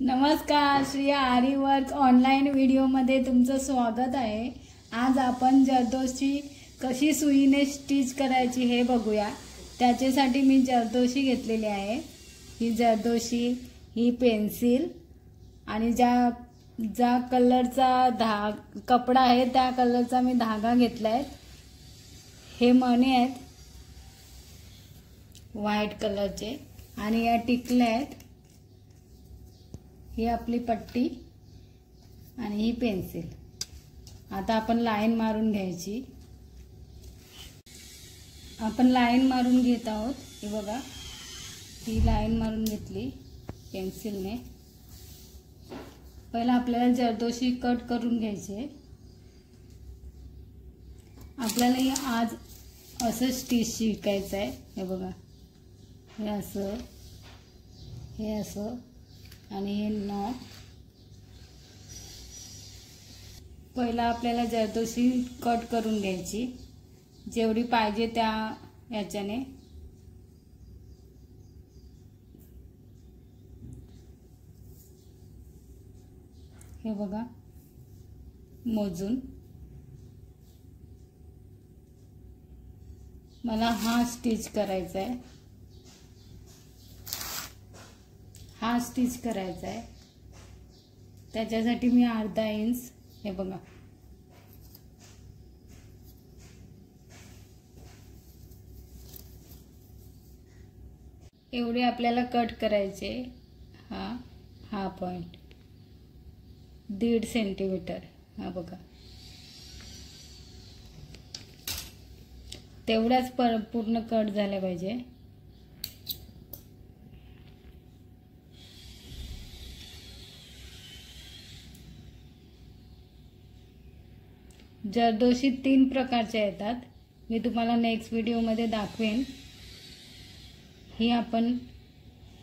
नमस्कार, श्री आरी work online व्हिडिओमध्ये तुमचं स्वागत आहे। आज आपण जरदोशी कशी सुईने स्टिच करायची हे बघूया। त्याच्यासाठी मी जरदोशी घेतलेली आहे। ही जरदोशी, ही पेन्सिल आणि ज्या कलरचा कपडा आहे त्या कलरचा मी धागा घेतलाय। हे मणी आहेत व्हाईट कलरचे आणि या टिकल्या आहेत। ही आपली पट्टी आणि ही पेन्सिल। आता आपण लाईन मारून घ्यायची। आपण लाईन मारून घेत आहोत। हे बघा, ही लाईन मारून घेतली पेन्सिलने। पहिला आपल्याला जरदोशी कट करून घ्यायचे। आपल्याला आज असं स्टिच शिकायचं आहे। हे बघा, हे असं, हे असं आणि हे नॉट। पहिला आपल्याला जरदोशी कट करून घ्यायची जेवढी पाहिजे त्या याच्याने। हे बघा, मोजून मला हा स्टिच करायचा आहे। हा स्टिच करायचा आहे, त्याच्यासाठी मी अर्धा इंच, हे बघा, एवढे आपल्याला कट करायचे। हा पॉइंट 1.5 सेंटीमीटर, हा बघा, तेवढाच पूर्ण कट झाला पाहिजे। जरदोशी 3 प्रकारच्या येतात, मी तुम्हाला नेक्स्ट व्हिडिओमध्ये दाखवेन। ही आपण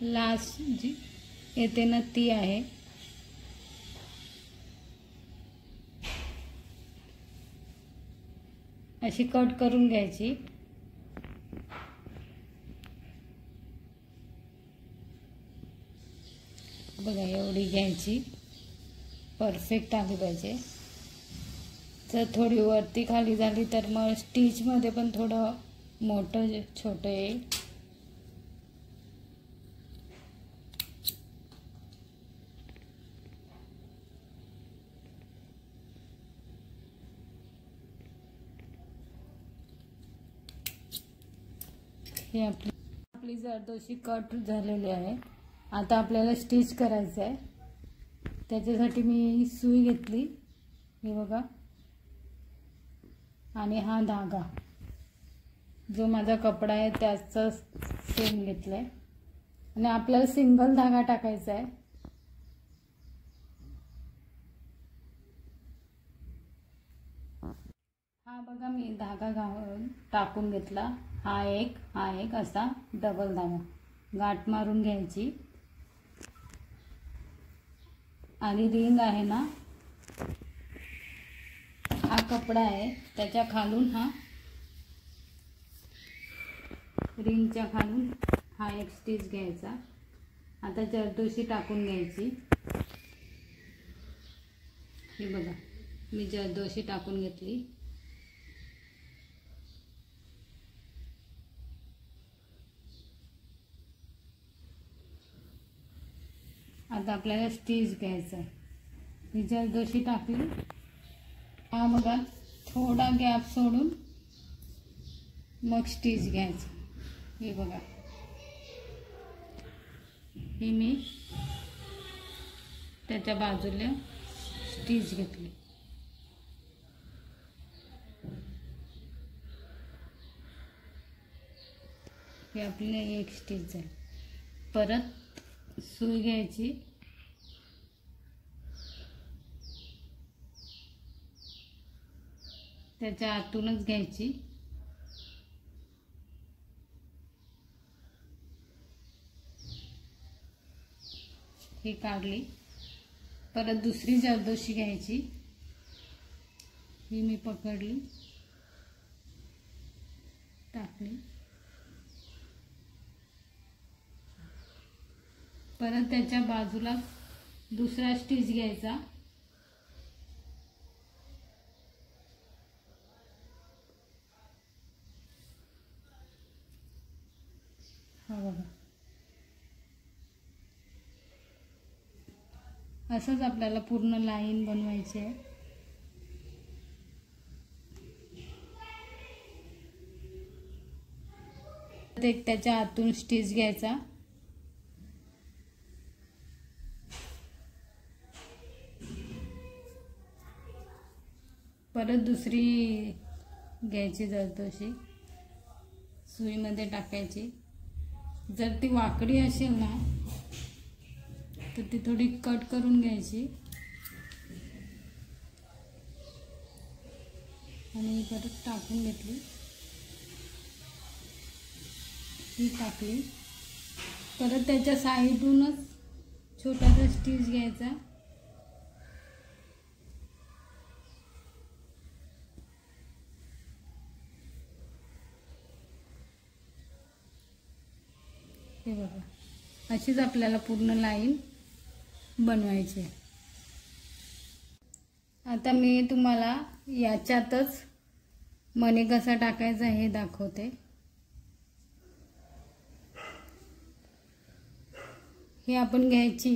लास्ट जी येते ना ती आहे। अशी कट करून घ्यायची। बघा, एवढी घ्यायची, परफेक्ट आली पाहिजे। जर थोडी वरती खाली झाली तर मग स्टिच मध्ये पण थोडं मोठं छोटं येईल। हे आपली जरदोशी कट झालेली आहे। आता आपल्याला स्टिच करायचं आहे। त्याच्यासाठी मी सुई घेतली, हे बघा, आणि हा धागा जो माझा कपडा आहे त्याचा सेम घेतलाय आणि आपल्याला सिंगल धागा टाकायचा आहे। हा बघा, मी धागा टाकून घेतला। हा एक असा डबल धागा गाठ मारून घ्यायची आणि रिंग आहे ना, हा कपडा आहे त्याच्या खालून, हा रिंगच्या खालून हा एक स्टिच घ्यायचा। आता जरदोशी टाकून घ्यायची। हे बघा, मी जरदोशी टाकून घेतली। आता आपल्याला स्टिच घ्यायचा आहे। ही जरदोशी टाकली, हा बघा, थोडा गॅप सोडून मग स्टिच घ्यायचं। हे बघा, ही मी त्याच्या बाजूला स्टिच घेतली। हे आपले एक स्टिच झाली। परत सुई घ्यायची, त्याच्या आतूनच घ्यायची। ही काढली। परत दुसरी जरदोशी घ्यायची, ही मी पकडली, टाकली। परत त्याच्या बाजूला दुसरा स्टिच घ्यायचा. हा बघा, असंच आपल्याला पूर्ण लाईन बनवायची आहे. एक त्याच्या आतून स्टिच घ्यायचा. परत दुसरी घ्यायची जरदोशी, सुईमध्ये टाकायची. जर ती वाकडी असेल ना तर ती थोडी कट करून घ्यायची आणि परत टाकून घेतली. ही टाकली. परत त्याच्या साईडूनच छोटासा स्टिच घ्यायचा. हे बघा, अशीच आपल्याला पूर्ण लाईन बनवायची आहे. आता मी तुम्हाला याच्यातच मणी कसा टाकायचा हे दाखवते. हे आपण घ्यायची,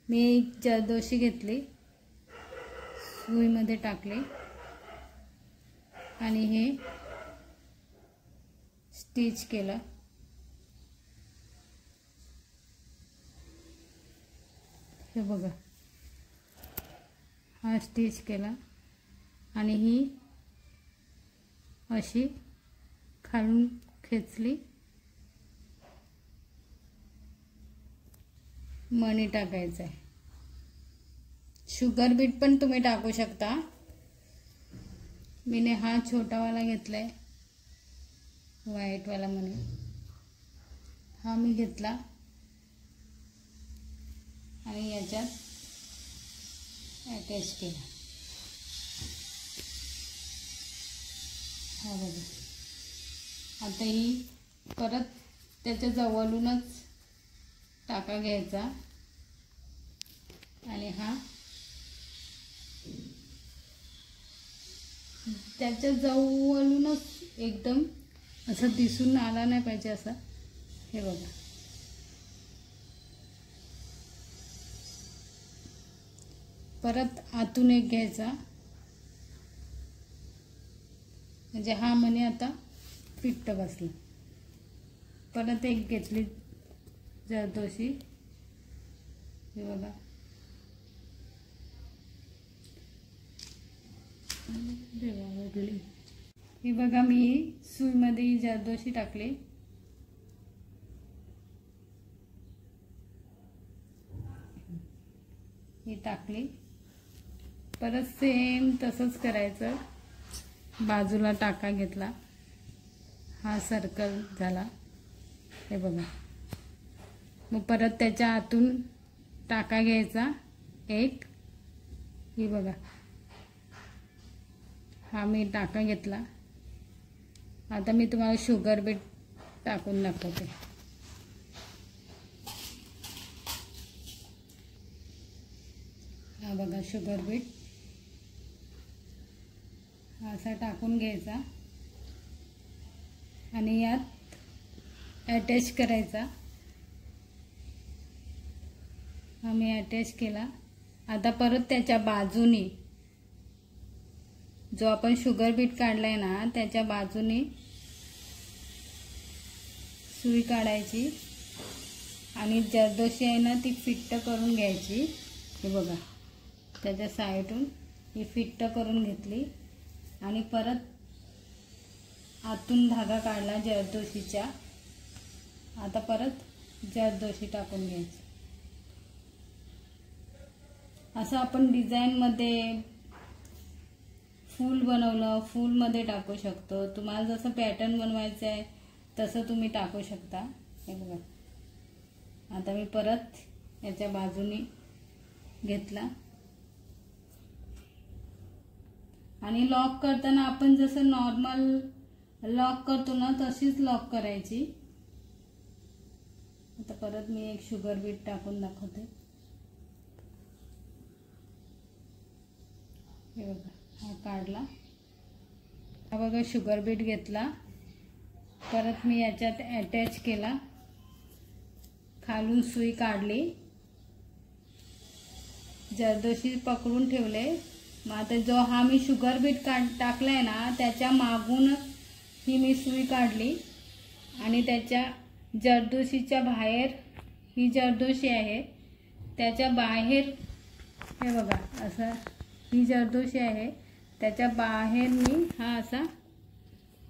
मी जरदोशी घेतली, सुईमध्ये टाकले आणि हे स्टिच केलं. हे बघा, हा स्टिच केला आणि ही अशी खालून खेचली. मणी टाकायचं आहे. शुगर बीट पण तुम्ही टाकू शकता. मीने हा छोटावाला घेतलाय, व्हाईटवाला मणी हा मी घेतला आणि याच्यात अटॅच केला. हा बघा, आता ही परत त्याच्या जवळूनच टाका घ्यायचा आणि हा त्याच्या जवळूनच एकदम असं दिसून आला नाही पाहिजे असं. हे बघा, परत आतून एक घ्यायचा म्हणजे हा मणी आता फिट्ट बसला. परत एक घेतली जरदोशी. हे बघा, ओढली. हे बघा, मी सुईमध्ये जरदोशी टाकली. ही टाकली. परत सेम तसंच करायचं. बाजूला टाका घेतला, हा सर्कल झाला. हे बघा, मग परत त्याच्या आतून टाका घ्यायचा एक. ही बघा, हा मी टाका घेतला. आता मी तुम्हाला शुगर बीट टाकून दाखवते. हा बघा, शुगर बीट असा टाकून घ्यायचा आणि यात अटॅच करायचा. हा मी अटॅच केला. आता परत त्याच्या बाजूने जो आपण शुगर बीट काढलाय ना त्याच्या बाजूने सुई काढायची आणि जरदोशी आहे ना ती फिट्ट करून घ्यायची. हे बघा, त्याच्या साईडून ही फिट्ट करून घेतली आणि परत आतून धागा काढला जरदोशीच्या. आता परत जरदोशी टाकून घ्यायची. असं आपण डिझाईनमध्ये फूल बनवलं, फूलमध्ये टाकू शकतो. तुम्हाला जसं पॅटर्न बनवायचं आहे तसं तुम्ही टाकू शकता. हे बघा, आता मी परत याच्या बाजूने घेतला आणि लॉक करताना आपण जसं नॉर्मल लॉक करतो ना तशीच लॉक करायची. आता परत मी एक शुगर बीट टाकून दाखवते. हे बघा हा काढला. हा बघा शुगर बीट घेतला. परत मी याच्यात अटॅच केला. खालून सुई काढली. जरदोशी पकडून ठेवले. मग आता जो हा मी शुगर बीट टाकलाय ना त्याच्या मागून ही मी सुई काढली आणि त्याच्या जरदोशीच्या बाहेर ही जरदोशी आहे त्याच्या बाहेर हे बघा असं ही जरदोशी आहे त्याच्या बाहेर मी हा असा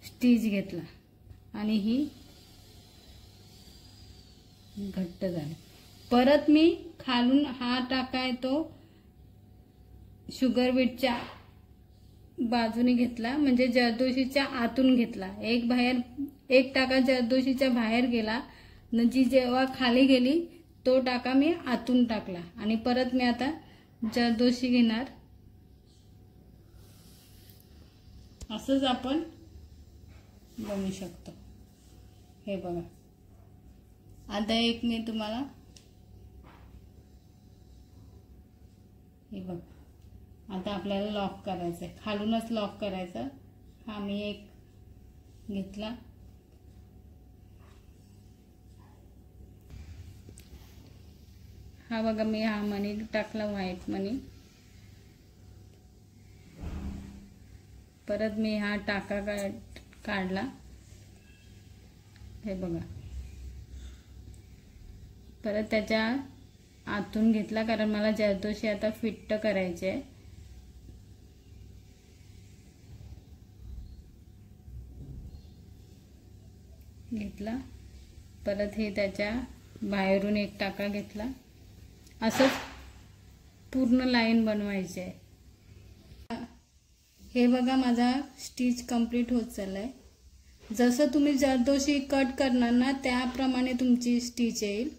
स्टिच घेतला आणि ही घट्ट झाली. परत मी खालून हा टाकाय तो शुगर बीटच्या बाजूने घेतला म्हणजे जरदोशीच्या आतून घेतला. एक टाका जरदोशीच्या बाहेर गेला. जी जेव्हा खाली गेली तो टाका मी आतून टाकला आणि परत मी आता जरदोशी घेणार. असंच आपण बनवू शकतो. हे बघा आता एक मी तुम्हाला हे बघ आता आपल्याला लॉक करायचं आहे. खालूनच लॉक करायचं. हा मी एक घेतला. हा बघा मी हा मणी टाकला व्हाईट मणी. परत मी हा टाका काढला. हे बघा परत त्याच्या आतून घेतला कारण मला जरदोशी आता फिट्ट करायचे आहे. घेतला. परत हे त्याच्या बाहेरून एक टाका घेतला. असंच पूर्ण लाईन बनवायची आहे. हे बघा माझा स्टिच कंप्लीट होत चाललाय. जसं तुम्ही जरदोशी कट करणार ना त्याप्रमाणे तुमची स्टिच येईल.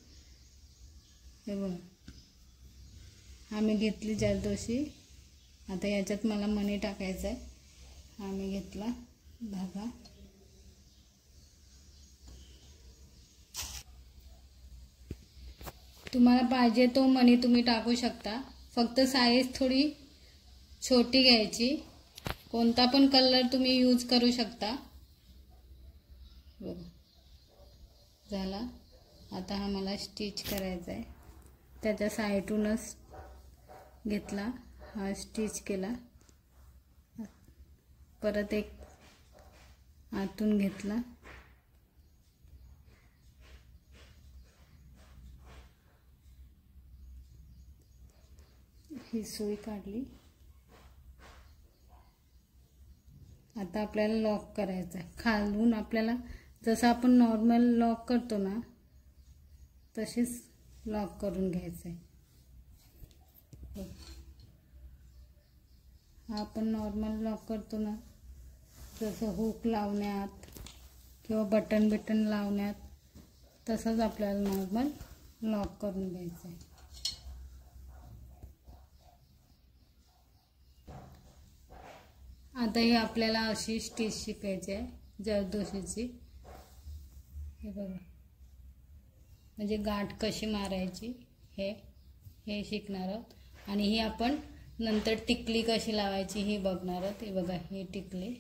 हे बघा आम्ही घेतली जरदोशी. आता याच्यात मला मणी टाकायचा आहे. आम्ही घेतला धागा. तुम्हाला पाहिजे तो मणी तुम्ही टाकू शकता. फक्त साईज थोडी छोटी घ्यायची. कोणता पण कलर तुम्ही यूज करू शकता. बघा झाला. आता हा मला स्टिच करायचा आहे. त्याच्या साईडूनच घेतला. हा स्टिच केला. परत एक आतून घेतला. ही सुई काढली. आता आपल्याला लॉक करायचा आहे. खालून आपल्याला जसं आपण नॉर्मल लॉक करतो ना तसेच लॉक करून घ्यायचं आहे. हा आपण नॉर्मल लॉक करतो ना जसं हुक लावण्यात किंवा बटन लावण्यात तसंच आपल्याला नॉर्मल लॉक करून घ्यायचं आहे. आता ही आपल्याला अशी स्टिच शिकायची आहे जरदोशीची. हे बघा म्हणजे गाठ कशी मारायची हे शिकणार आहोत. आणि ही आपण नंतर टिकली कशी लावायची हे बघणार आहोत. हे बघा हे टिकली.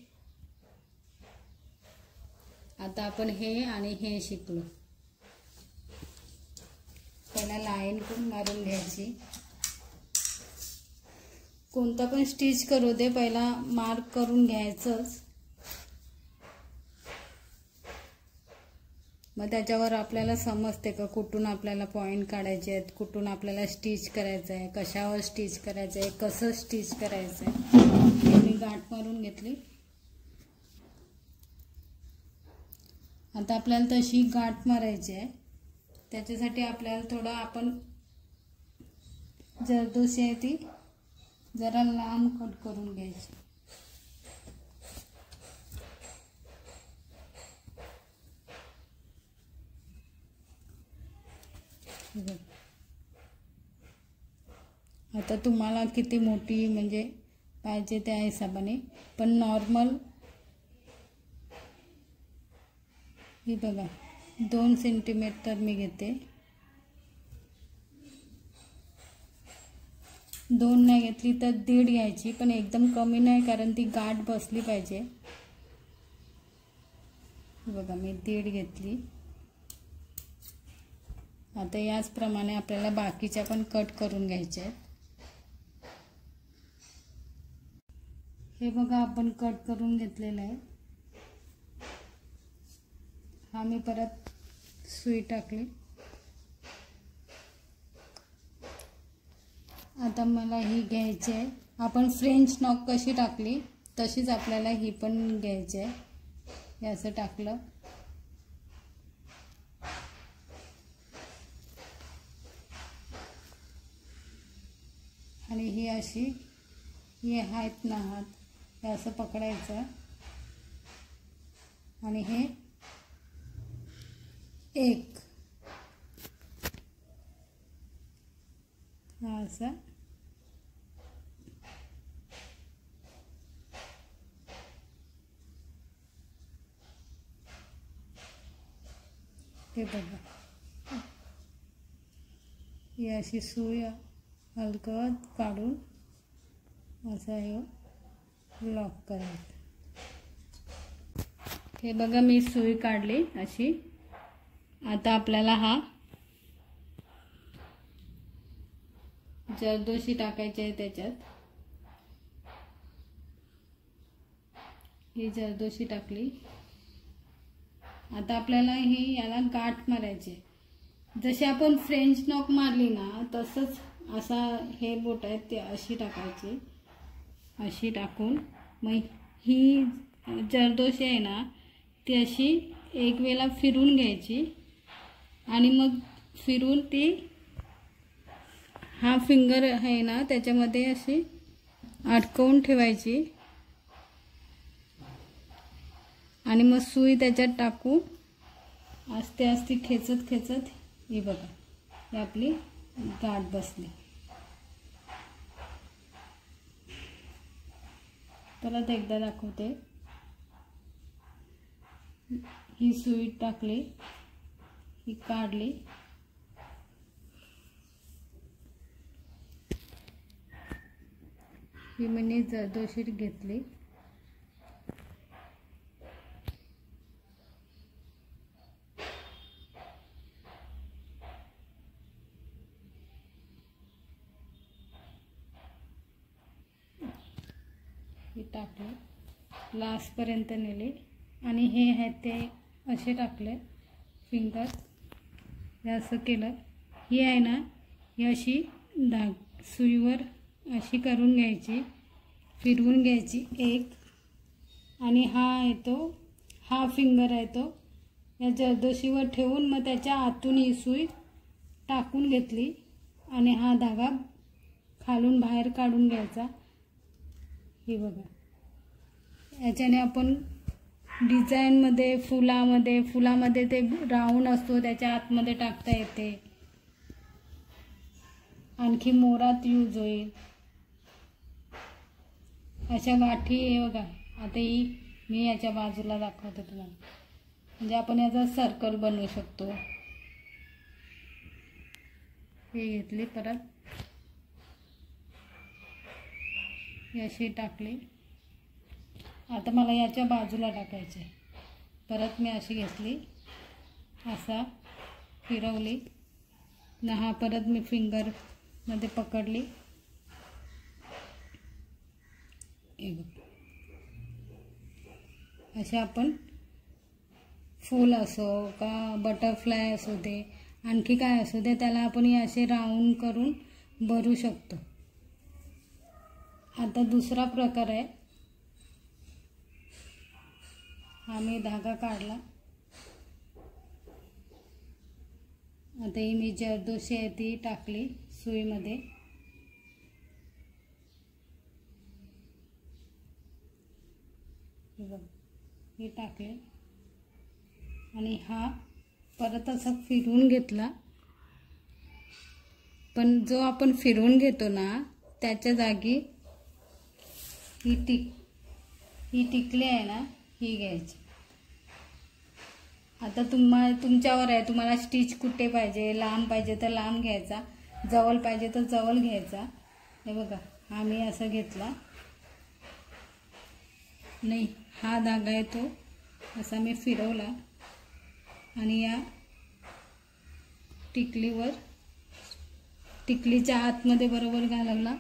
आता आपण हे आणि हे शिकलो. पहिला लाईन पण मारून घ्यायची. कोणता पण स्टिच करू दे पहिला मार्क करून घ्यायचंच. मग त्याच्यावर आपल्याला समजते का कुठून आपल्याला पॉइंट काढायचे आहेत, कुठून आपल्याला स्टिच करायचं आहे, कशावर स्टिच करायचं आहे, कसं स्टिच करायचं आहे. मी गाठ मारून घेतली. आता आपल्याला तशी गाठ मारायची आहे. त्याच्यासाठी आपल्याला थोडं आपण जरदोशी आहे ती जरा लांब कट करून घ्यायची. आता तुम्हाला किती मोठी म्हणजे पाहिजे त्या हिशोबाने. पण नॉर्मल ही बघा 2 सेंटीमीटर मी घेते. 2 नाही घेतली तर 1.5 घ्यायची, पण एकदम कमी नाही कारण ती गाठ बसली पाहिजे. बघा मी 1.5 घेतली. आता याचप्रमाणे आपल्याला बाकीच्या पण कट करून घ्यायच्या आहेत. हे बघा आपण कट करून घेतलेलं आहे. हा मी परत सुई टाकली. आता मला ही घ्यायची आहे. आपण फ्रेंच नॉक कशी टाकली तशीच आपल्याला ही पण घ्यायची आहे. हे असं टाकलं आणि ही अशी हे आहेत ना हात हे असं पकडायचं आणि हे एक असं हे बघा ही अशी सुई हलकं काढून असं हे लॉक करायचं. हे बघा मी सुई काढली अशी. आता आपल्याला हा जरदोशी टाकायची आहे. त्याच्यात ही जरदोशी टाकली. आता आपल्याला ही याला गाठ मारायची. जशी आपण फ्रेंच नॉक मारली ना तसंच असा हे बोट आहे ते अशी टाकायची. अशी टाकून मग ही जरदोशी आहे ना ती अशी एक वेळा फिरून घ्यायची आणि मग फिरून ती हा फिंगर आहे ना त्याच्यामध्ये अशी अडकवून ठेवायची आणि मग सुई त्याच्यात टाकून आस्ते आस्ते खेचत खेचत ही बघा ही आपली गाठ बसली. परत एकदा दाखवते. ही सुई टाकली, ही काढली, ही मी जरदोशी घेतली. ही टाकले लास्टपर्यंत नेली आणि हे आहेत ते असे टाकले फिंगर. हे असं केलं. ही आहे ना ही अशी सुईवर अशी करून घ्यायची, फिरवून घ्यायची एक आणि हा येतो हा फिंगर आहे तो या जरदोशीवर ठेवून मग त्याच्या आतून ही सुई टाकून घेतली आणि हा धागा खालून बाहेर काढून घ्यायचा. हे बघा याच्याने आपण डिझाईनमध्ये फुलामध्ये ते राऊंड असतो त्याच्या आतमध्ये टाकता येते. आणखी मोरात यूज होईल. अशा गाठी हे बघा. आता ही मी याच्या बाजूला दाखवते तुम्हाला. म्हणजे आपण याचा सर्कल बनवू शकतो. हे घेतली परत ही अशी टाकली. आता मला याच्या बाजूला टाकायचे. परत मी अशी घेतली असा फिरवली ना हा परत मी फिंगरमध्ये पकडली. असे आपण फूल असो का बटरफ्लाय असू दे आणखी काय असू दे त्याला आपण असे राऊंड करून भरू शकतो. आता दुसरा प्रकार आहे. हा मी धागा काढला. आता ही मी जरदोशी आहे ती टाकली सुईमध्ये. हे टाकले आणि हा परत असा फिरवून घेतला. पण जो आपण फिरवून घेतो ना त्याच्या जागी ही टिकली आहे ना ही घ्यायची. आता तुमच्यावर आहे तुम्हाला स्टिच कुठे पाहिजे. लांब पाहिजे तर लांब घ्यायचा, जवळ पाहिजे तर जवळ घ्यायचा. हे बघा, हा मी असा घेतला नाही, हा धागा आहे तो असा मी फिरवला आणि या टिकलीवर, टिकलीच्या आतमध्ये बरोबर घालवला.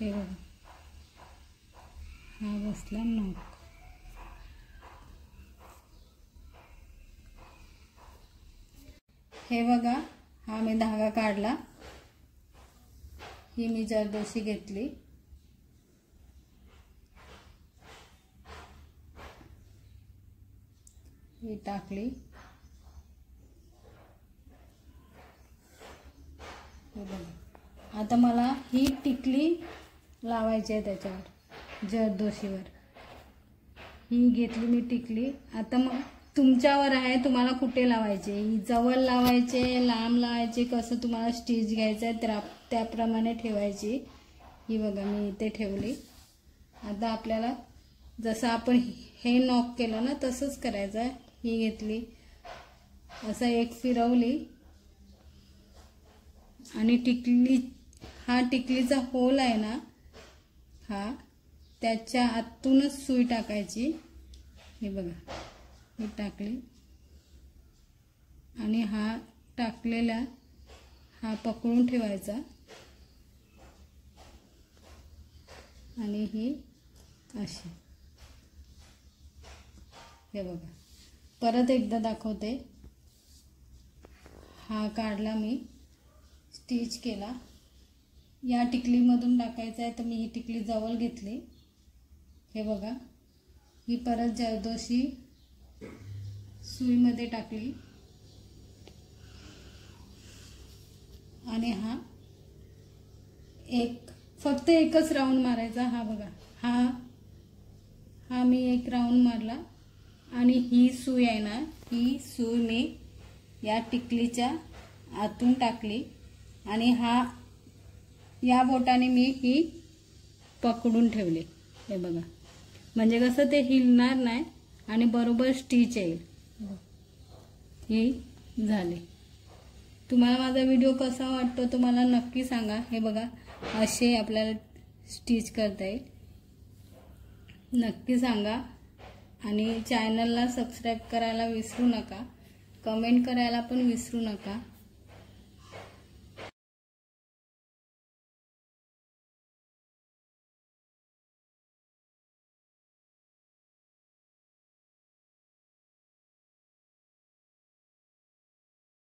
हे बघा, हा बसला नॉक. हे बघा, हा मी धागा काढला. ही मी जरदोशी घेतली. ही टाकली. हे बघा, आता मला ही टिकली लावायची आहे त्याच्यावर, जरदोशीवर. ही घेतली मी टिकली. आता मग तुमच्यावर आहे, तुम्हाला कुठे लावायचे, जवळ लावायचे, लांब लावायचे, कसं तुम्हाला स्टिच घ्यायचं आहे त्याप्रमाणे ठेवायची. ही बघा मी इथे ठेवली. आता आपल्याला जसं आपण हे नॉक केलं ना तसंच करायचं आहे. ही घेतली, असं एक फिरवली आणि टिकली, हा टिकलीचा होल आहे ना, हा त्याच्या आतूनच सुई टाकायची. हे बघा, ही टाकली आणि हा टाकलेला हा पकडून ठेवायचा आणि ही अशी. हे बघा, परत एकदा दाखवते. हा काढला मी, स्टिच केला. या टिकलीमधून टाकायचा आहे तर मी ही टिकली जवळ घेतली. हे बघा, ही परत जरदोशी सुईमध्ये टाकली आणि फक्त एकच राऊंड मारायचा. हा बघा, हा मी एक राऊंड मारला आणि ही सुई आहे ना, ही सुई मी या टिकलीच्या आतून टाकली आणि या बोटाने मी ही पकडून ठेवली. हे बघा, म्हणजे कसं ते हिलणार नाही आणि बरोबर स्टिच येईल. ही झाली. तुम्हाला माझा व्हिडिओ कसा वाटतो तुम्हाला नक्की सांगा. हे बघा, असे आपल्याला स्टिच करता येईल. नक्की सांगा आणि चॅनलला सबस्क्राईब करायला विसरू नका, कमेंट करायला पण विसरू नका.